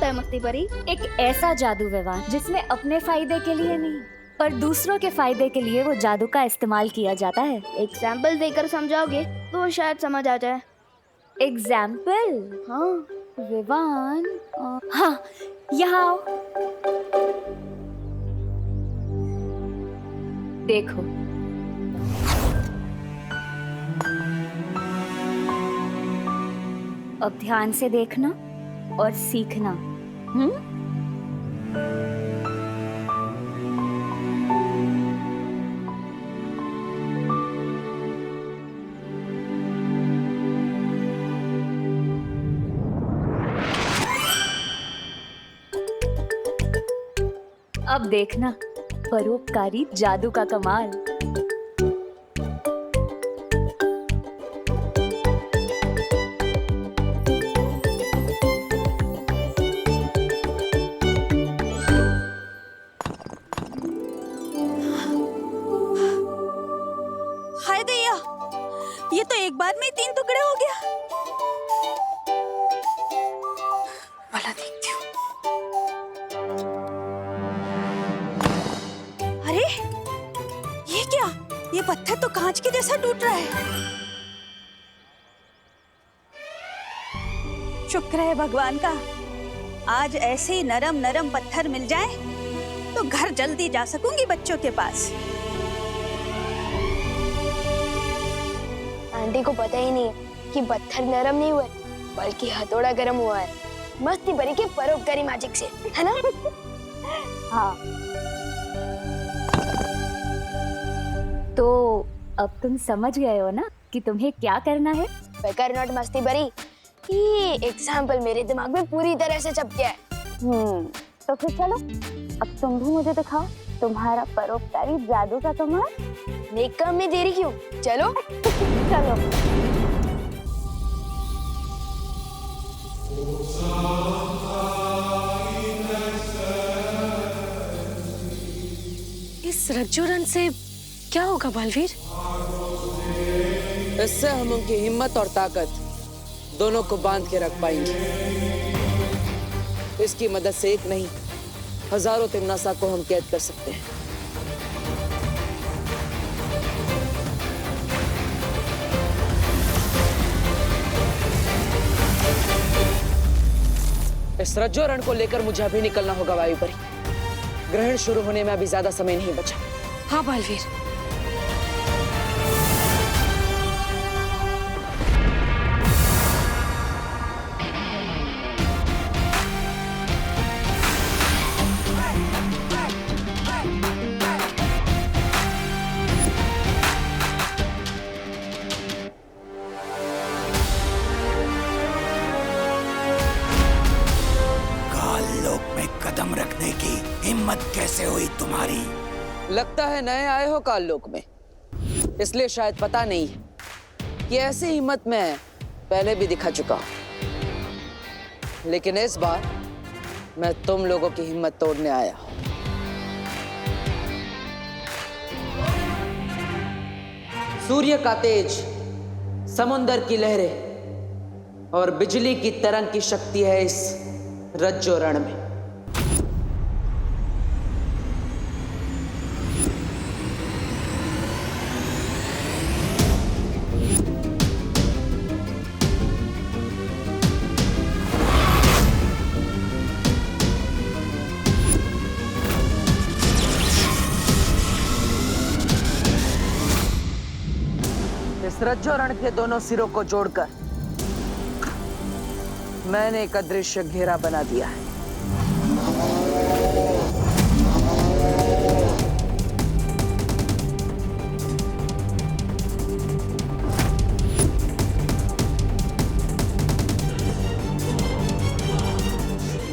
है मस्ती परी? एक ऐसा जादू विवान जिसमें अपने फायदे के लिए नहीं पर दूसरों के फायदे के लिए वो जादू का इस्तेमाल किया जाता है। एग्जाम्पल देकर समझाओगे तो शायद समझ आ जाए। एग्जाम्पल? हाँ। विवान, हाँ, यहाँ आओ। देखो, अब ध्यान से देखना और सीखना। अब देखना परोपकारी जादू का कमाल। हाय दैया, ये तो एक बार में ही 3 टुकड़े हो गया। वाला देखती हूँ। अरे ये क्या? ये पत्थर तो कांच के जैसा टूट रहा है। शुक्र है भगवान का, आज ऐसे ही नरम नरम पत्थर मिल जाए तो घर जल्दी जा सकूंगी बच्चों के पास। आंटी को पता ही नहीं है कि पत्थर नरम नहीं हुए बल्कि हथौड़ा गर्म हुआ है, मस्ती परी के परोपकारी मैजिक से, है ना? हाँ। तो अब तुम समझ गए हो ना कि तुम्हें क्या करना है? बेकार नॉट मस्ती परी, ये एग्जाम्पल मेरे दिमाग में पूरी तरह से छप गया है। तो फिर चलो, अब तुम भी मुझे दिखाओ तुम्हारा परोपकारी जादू का कमाल। नेक काम में देरी क्यों? चलो। चलो। इस रज्जुरन से क्या होगा बलवीर? इससे हम उनकी हिम्मत और ताकत दोनों को बांध के रख पाएंगे। इसकी मदद से एक नहीं, हजारों तिमनासा को हम कैद कर सकते हैं। इस रज्जुरण को लेकर मुझे अभी निकलना होगा वायुपरी। ग्रहण शुरू होने में अभी ज्यादा समय नहीं बचा। हाँ बलवीर। कदम रखने की हिम्मत कैसे हुई तुम्हारी? लगता है नए आए हो काललोक में, इसलिए शायद पता नहीं है कि ऐसी हिम्मत मैं पहले भी दिखा चुका हूं। लेकिन इस बार मैं तुम लोगों की हिम्मत तोड़ने आया हूं। सूर्य का तेज, समुंदर की लहरें और बिजली की तरंग की शक्ति है इस रज्जो रण में। इस रज्जो रण के दोनों सिरों को जोड़कर मैंने एक अदृश्य घेरा बना दिया है।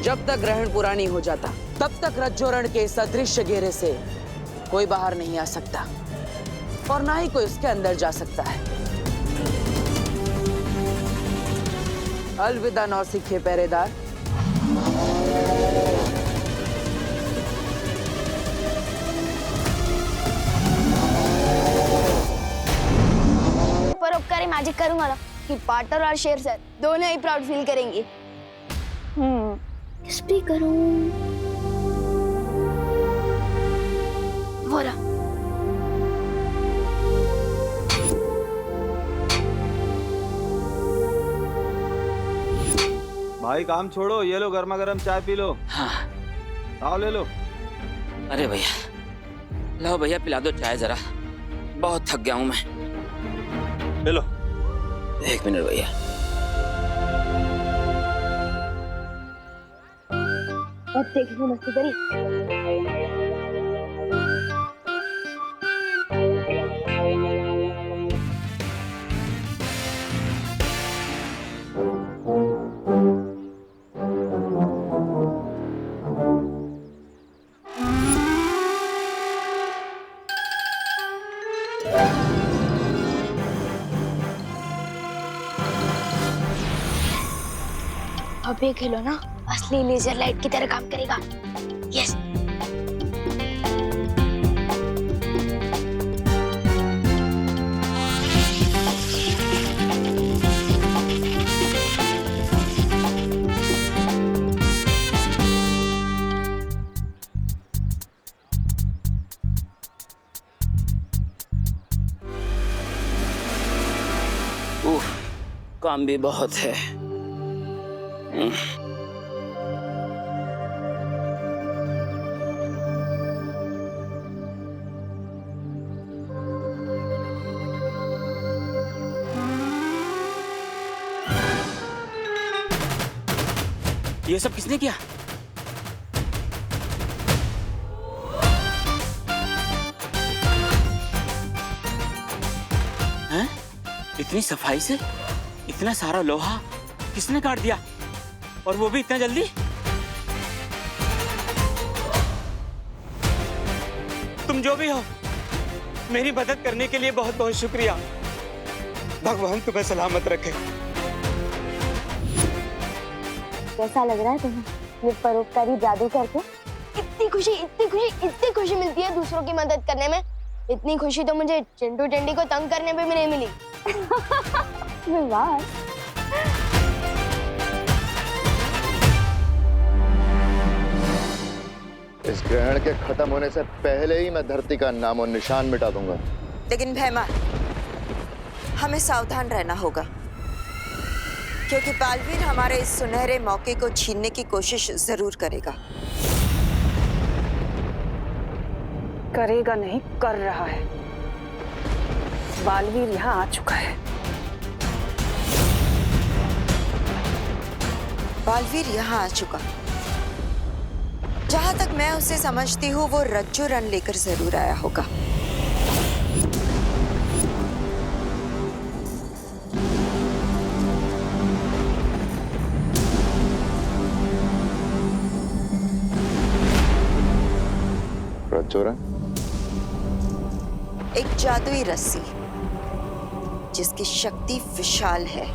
जब तक ग्रहण पूरा नहीं हो जाता तब तक रज्जो रण के इस अदृश्य घेरे से कोई बाहर नहीं आ सकता और ना ही कोई उसके अंदर जा सकता है। अलविदा नौसिखे पहरेदार। परोपकारी मैजिक करूंगा ना कि पार्टनर और शेर सर दोनों ही प्राउड फील करेंगे। कुछ भी करूं। वो रहा। भाई काम छोड़ो, ये लो गर्मा गर्म चाय पी लो। हाँ। आओ ले लो। अरे भैया, लो भैया पिला दो चाय जरा, बहुत थक गया हूँ मैं। ले लो। 1 मिनट भैया। अब देखो मस्ती करी। अब ये खिलौना असली लेजर लाइट की तरह काम करेगा। यस। काम भी बहुत है। ये सब किसने किया? हैं? इतनी सफाई से इतना सारा लोहा किसने काट दिया, और वो भी इतना जल्दी? तुम जो भी हो, मेरी मदद करने के लिए बहुत बहुत शुक्रिया। भगवान तुम्हें सलामत रखे। कैसा लग रहा है तुम्हें ये परोपकारी जादू करके? इतनी खुशी मिलती है दूसरों की मदद करने में। इतनी खुशी तो मुझे चिंटू टेंडी को तंग करने पे भी नहीं मिली। विवान, इस ग्रहण के खत्म होने से पहले ही मैं धरती का नामो निशान मिटा दूंगा। लेकिन भैमा, हमें सावधान रहना होगा, क्योंकि बालवीर हमारे इस सुनहरे मौके को छीनने की कोशिश जरूर करेगा। करेगा नहीं, कर रहा है। बालवीर यहाँ आ चुका है। बालवीर यहाँ आ चुका। जहां तक मैं उसे समझती हूँ, वो रज्जू रन लेकर जरूर आया होगा। रज्जू रन? एक जादुई रस्सी जिसकी शक्ति विशाल है,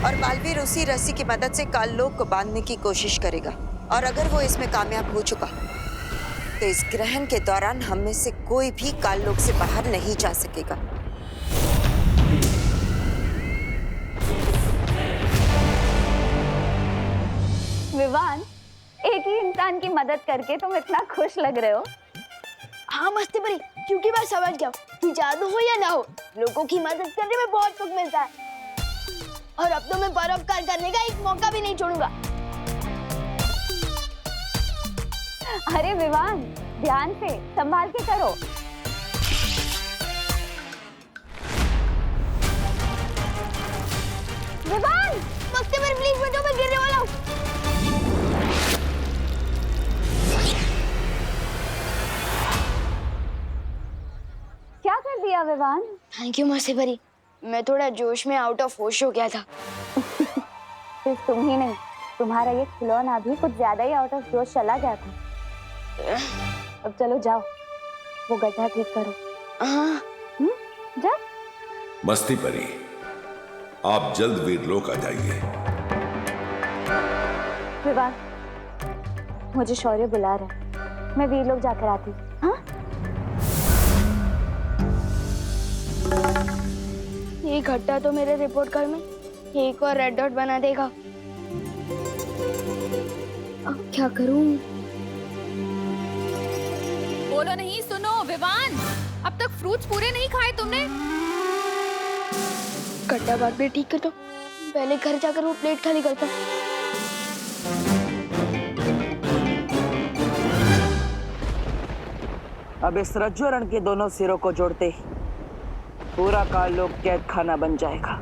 और बालवीर उसी रस्सी की मदद से काललोक को बांधने की कोशिश करेगा। और अगर वो इसमें कामयाब हो चुका, तो इस ग्रहण के दौरान हम में से कोई भी काललोक से बाहर नहीं जा सकेगा। विवान, एक ही इंसान की मदद करके तुम इतना खुश लग रहे हो। हाँ मस्ती परी, क्योंकि मैं समझ गया कि जादू हो या ना हो, लोगों की मदद करने में बहुत सुख मिलता है। और अब तो मैं परोपकार करने का एक मौका भी नहीं छोड़ूंगा। अरे विवान, ध्यान से, संभाल के करो। विवान, मस्ती परी प्लीज बचाओ, मैं गिरने वाला हूँ। क्या कर दिया विवान? थैंक यू मस्ती परी, मैं थोड़ा जोश में आउट ऑफ होश हो गया था। सिर्फ तुम ही नहीं, तुम्हारा ये खिलौना भी कुछ ज्यादा ही आउट ऑफ जोश चला गया था। अब चलो जाओ, वो गड्ढा ठीक करो। हाँ। जाओ। मस्ती परी, आप जल्द वीरलोक आ जाइए। विवान, मुझे शौर्य बुला रहा है, मैं वीरलोक जाकर आती हूँ। हाँ? ये घट्टा तो मेरे रिपोर्ट कार्ड में एक और रेड डॉट बना देगा। अब क्या करूं? बोलो नहीं, सुनो विवान, अब तक फ्रूट्स पूरे नहीं खाए तुमने? गड्ढा बात भी ठीक करता हूँ, पहले घर जाकर वो प्लेट खाली करता हूँ। अब इस रज्जुरण के दोनों सिरों को जोड़ते ही पूरा काल लोक कैद खाना बन जाएगा।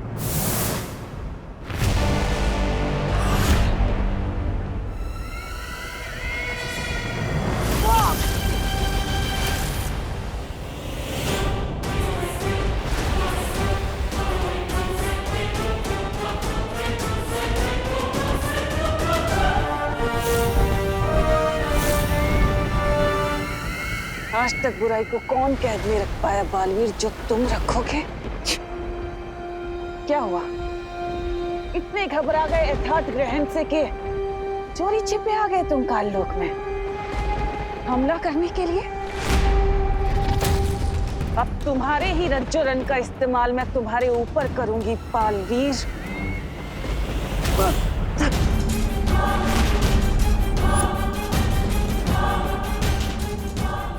आज तक बुराई को कौन कैद में रख पाया बालवीर, जो तुम रखोगे? क्या हुआ? इतने घबरा गए यथार्थ ग्रहण से कि चोरी छिपे आ गए तुम काल लोक में हमला करने के लिए? अब तुम्हारे ही रज्जुरण का इस्तेमाल मैं तुम्हारे ऊपर करूंगी बालवीर।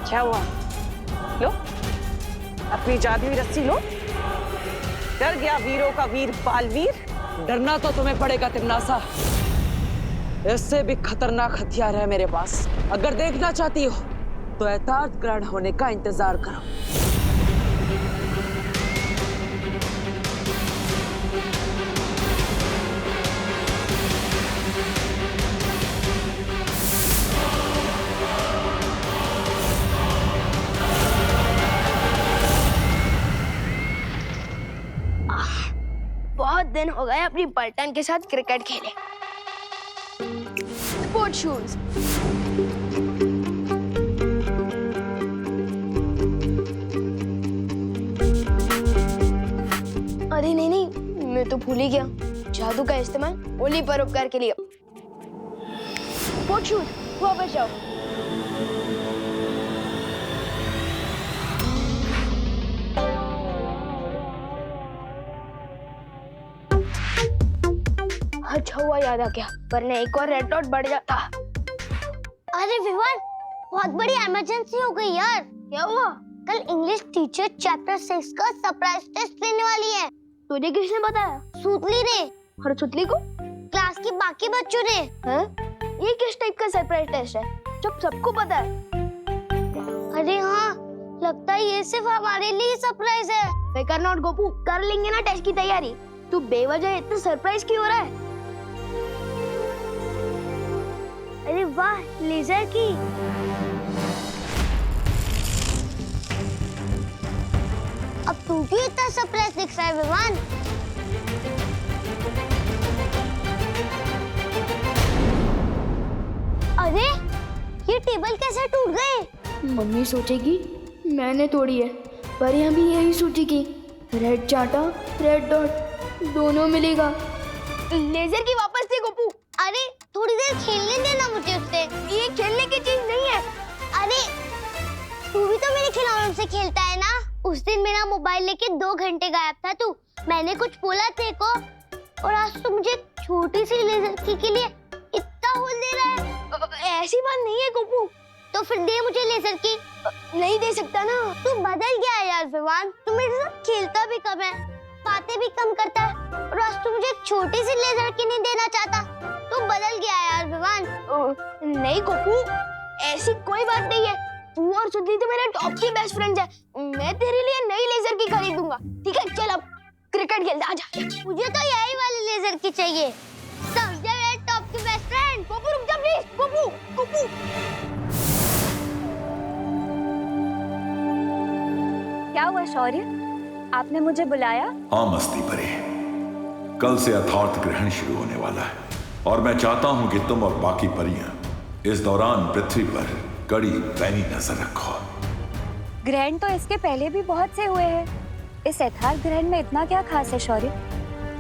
क्या हुआ? लो अपनी जादुई रस्सी लो। डर गया वीरों का वीर बालवीर? डरना तो तुम्हें पड़ेगा तिमनासा। इससे भी खतरनाक हथियार है मेरे पास। अगर देखना चाहती हो तो यथार्थ ग्रहण होने का इंतजार करो। बहुत दिन हो गए अपनी पलटन के साथ क्रिकेट खेले। Sport shoes. अरे नहीं, मैं तो भूल ही गया। जादू का इस्तेमाल ओली परोपकार के लिए। स्पोर्ट शूज, वापस जाओ। अच्छा हुआ याद आ गया, वरना एक और रेड डॉट बढ़ जाता। अरे विवान, बहुत बड़ी इमरजेंसी हो गई यार। क्या हुआ? कल इंग्लिश टीचर चैप्टर 6 का सरप्राइज टेस्ट लेने वाली है। तुझे किसने बताया? सूतली ने। और सुतली को? क्लास के बाकी बच्चों ने। हैं? ये किस टाइप का सरप्राइज टेस्ट है जब सबको पता है? अरे हाँ, लगता है ये सिर्फ हमारे लिए सरप्राइज है। बेकार नॉट गोपू, कर लेंगे ना टेस्ट की तैयारी। तू बेवजह इतना सरप्राइज क्यों हो रहा है? अरे वाह, लेजर की। अब तू क्यों इतना सरप्राइज दिख रहा है विमान? अरे ये टेबल कैसे टूट गए? मम्मी सोचेगी मैंने तोड़ी है, पर यहाँ भी यही सोचेगी रेड चाटा रेड डॉट दोनों मिलेगा। लेजर की वापस दे गोपू। अरे थोड़ी देर खेलने देना मुझे उससे। ये खेलने की चीज नहीं है। अरे तू भी तो मेरे खिलौनों से खेलता है ना। उस दिन मेरा मोबाइल लेके 2 घंटे गायब था तू। मैंने कुछ बोला तेरे को, और आज तू मुझे छोटी सी लेजर की के लिए इतना होल दे रहा है। ऐसी बात नहीं है गोपू। तो फिर दे मुझे लेजर की। नहीं दे सकता ना। तू बदल गया है यार विवान। तू मेरे साथ खेलता भी कम है, बातें भी कम करता है, और आज तू मुझे छोटी सी लेजर की नहीं देना चाहता। तू बदल गया है यार विवान। नहीं गोपू, ऐसी कोई बात नहीं है। तू और सुधली तो मेरे टॉप की बेस्ट फ्रेंड्स है। मैं तेरे लिए नई लेजर की खरीदूंगा। ठीक है, चल अब क्रिकेट खेलते। आजा। मुझे तो यही वाली लेजर की चाहिए। समझा मेरे टॉप की बेस्ट फ्रेंड। गोपू रुक जा प्लीज। गोपू गोपू। क्या हुआ शौर्य, आपने मुझे बुलाया? हाँ मस्ती परी, कल से यथार्थ ग्रहण शुरू होने वाला है और मैं चाहता हूं कि तुम और बाकी परियां इस दौरान पृथ्वी पर कड़ी पैनी नजर रखो। ग्रहण तो इसके पहले भी बहुत से हुए हैं। इस यथार्थ ग्रहण में इतना क्या खास है शौर्य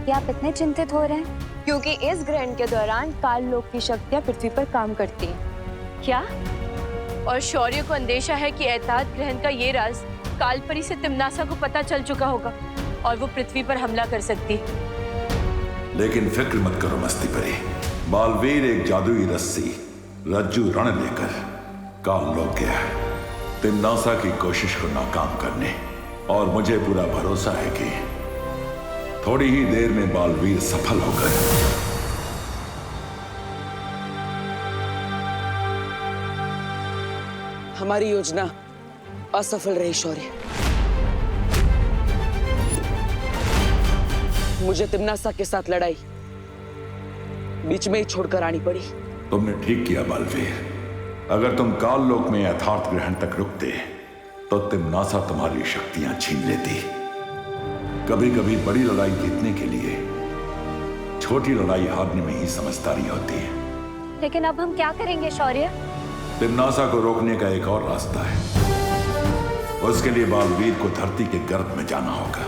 कि आप इतने चिंतित हो रहे हैं? क्योंकि इस ग्रहण के दौरान काल लोक की शक्तियां पृथ्वी पर काम करती हैं। क्या? और शौर्य को अंदेशा है कि यथार्थ ग्रहण का ये राज कालपरी से तिमनासा को पता चल चुका होगा और वो पृथ्वी पर हमला कर सकती है। लेकिन फिक्र मत करो मस्ती परी, बालवीर एक जादुई रस्सी रज्जू रण लेकर काल लोक गया है तिम्नासा की कोशिश को नाकाम करने, और मुझे पूरा भरोसा है कि थोड़ी ही देर में बालवीर सफल होकर हमारी योजना असफल रही शौर्य। मुझे तिम्नासा के साथ लड़ाई बीच में ही छोड़कर आनी पड़ी। तुमने ठीक किया बालवीर। अगर तुम काल लोक में यथार्थ ग्रहण तक रुकते तो तिम्नासा तुम्हारी शक्तियां छीन लेती। कभी कभी बड़ी लड़ाई जीतने के लिए छोटी लड़ाई हारने में ही समझदारी होती है। लेकिन अब हम क्या करेंगे शौर्य? तिम्नासा को रोकने का एक और रास्ता है। उसके लिए बालवीर को धरती के गर्भ में जाना होगा।